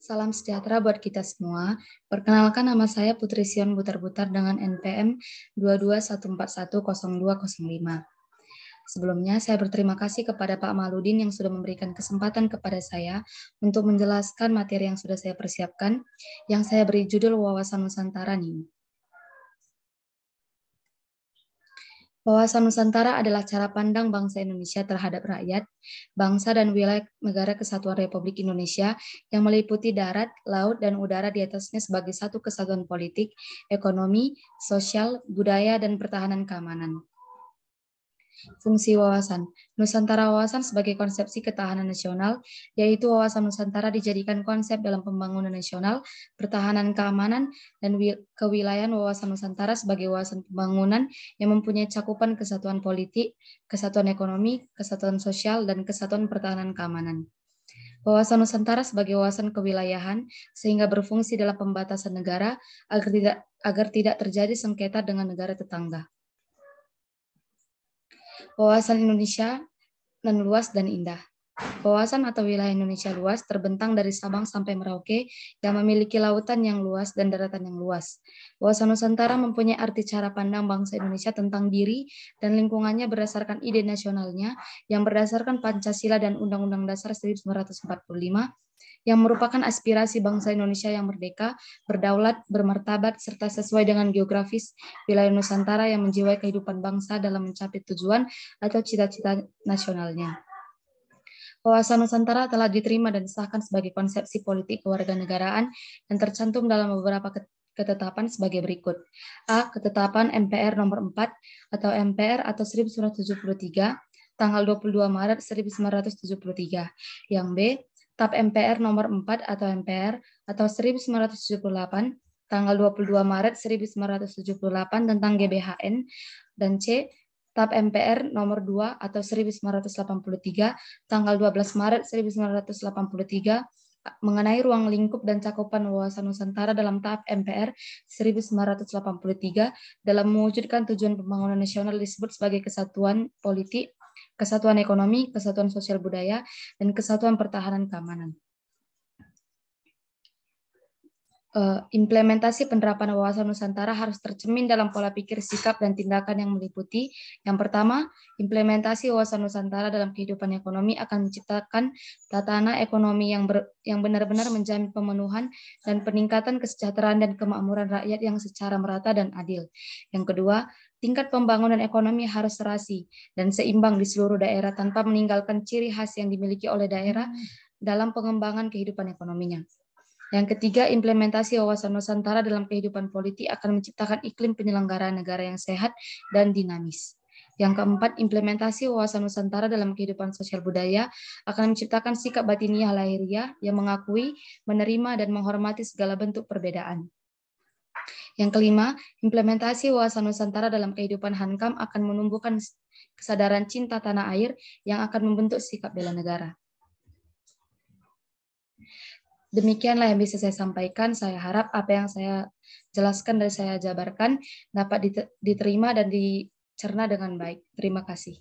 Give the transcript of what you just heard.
Salam sejahtera buat kita semua. Perkenalkan, nama saya Putri Sion Butar-Butar dengan NPM 2214102005. Sebelumnya, saya berterima kasih kepada Pak Maludin yang sudah memberikan kesempatan kepada saya untuk menjelaskan materi yang sudah saya persiapkan, yang saya beri judul Wawasan Nusantara nih. Wawasan Nusantara adalah cara pandang bangsa Indonesia terhadap rakyat, bangsa dan wilayah negara kesatuan Republik Indonesia yang meliputi darat, laut, dan udara di atasnya sebagai satu kesatuan politik, ekonomi, sosial, budaya, dan pertahanan keamanan. Fungsi wawasan. Nusantara wawasan sebagai konsepsi ketahanan nasional, yaitu wawasan Nusantara dijadikan konsep dalam pembangunan nasional, pertahanan keamanan, dan kewilayahan wawasan Nusantara sebagai wawasan pembangunan yang mempunyai cakupan kesatuan politik, kesatuan ekonomi, kesatuan sosial, dan kesatuan pertahanan keamanan. Wawasan Nusantara sebagai wawasan kewilayahan sehingga berfungsi dalam pembatasan negara agar tidak terjadi sengketa dengan negara tetangga. Wawasan Indonesia dan luas dan indah. Wawasan atau wilayah Indonesia luas terbentang dari Sabang sampai Merauke yang memiliki lautan yang luas dan daratan yang luas. Wawasan Nusantara mempunyai arti cara pandang bangsa Indonesia tentang diri dan lingkungannya berdasarkan ide nasionalnya yang berdasarkan Pancasila dan Undang-Undang Dasar 1945 yang merupakan aspirasi bangsa Indonesia yang merdeka, berdaulat, bermartabat, serta sesuai dengan geografis wilayah Nusantara yang menjiwai kehidupan bangsa dalam mencapai tujuan atau cita-cita nasionalnya. Wawasan Nusantara telah diterima dan disahkan sebagai konsepsi politik kewarganegaraan yang tercantum dalam beberapa ketetapan sebagai berikut. A. Ketetapan MPR nomor 4 atau MPR atau 1973 tanggal 22 Maret 1973. Yang B. TAP MPR nomor 4 atau MPR atau 1978 tanggal 22 Maret 1978 tentang GBHN, dan C. TAP MPR nomor 2 atau 1983 tanggal 12 Maret 1983 mengenai ruang lingkup dan cakupan wawasan Nusantara dalam tahap MPR 1983 dalam mewujudkan tujuan pembangunan nasional disebut sebagai kesatuan politik, kesatuan ekonomi, kesatuan sosial budaya, dan kesatuan pertahanan keamanan. Implementasi penerapan wawasan Nusantara harus tercermin dalam pola pikir, sikap, dan tindakan yang meliputi. Yang pertama, implementasi wawasan Nusantara dalam kehidupan ekonomi akan menciptakan tatanan ekonomi yang benar-benar menjamin pemenuhan dan peningkatan kesejahteraan dan kemakmuran rakyat yang secara merata dan adil. Yang kedua, tingkat pembangunan ekonomi harus serasi dan seimbang di seluruh daerah tanpa meninggalkan ciri khas yang dimiliki oleh daerah dalam pengembangan kehidupan ekonominya. Yang ketiga, implementasi wawasan Nusantara dalam kehidupan politik akan menciptakan iklim penyelenggaraan negara yang sehat dan dinamis. Yang keempat, implementasi wawasan Nusantara dalam kehidupan sosial budaya akan menciptakan sikap batiniah lahiriah yang mengakui, menerima, dan menghormati segala bentuk perbedaan. Yang kelima, implementasi wawasan Nusantara dalam kehidupan hankam akan menumbuhkan kesadaran cinta tanah air yang akan membentuk sikap bela negara. Demikianlah yang bisa saya sampaikan. Saya harap apa yang saya jelaskan dan saya jabarkan dapat diterima dan dicerna dengan baik. Terima kasih.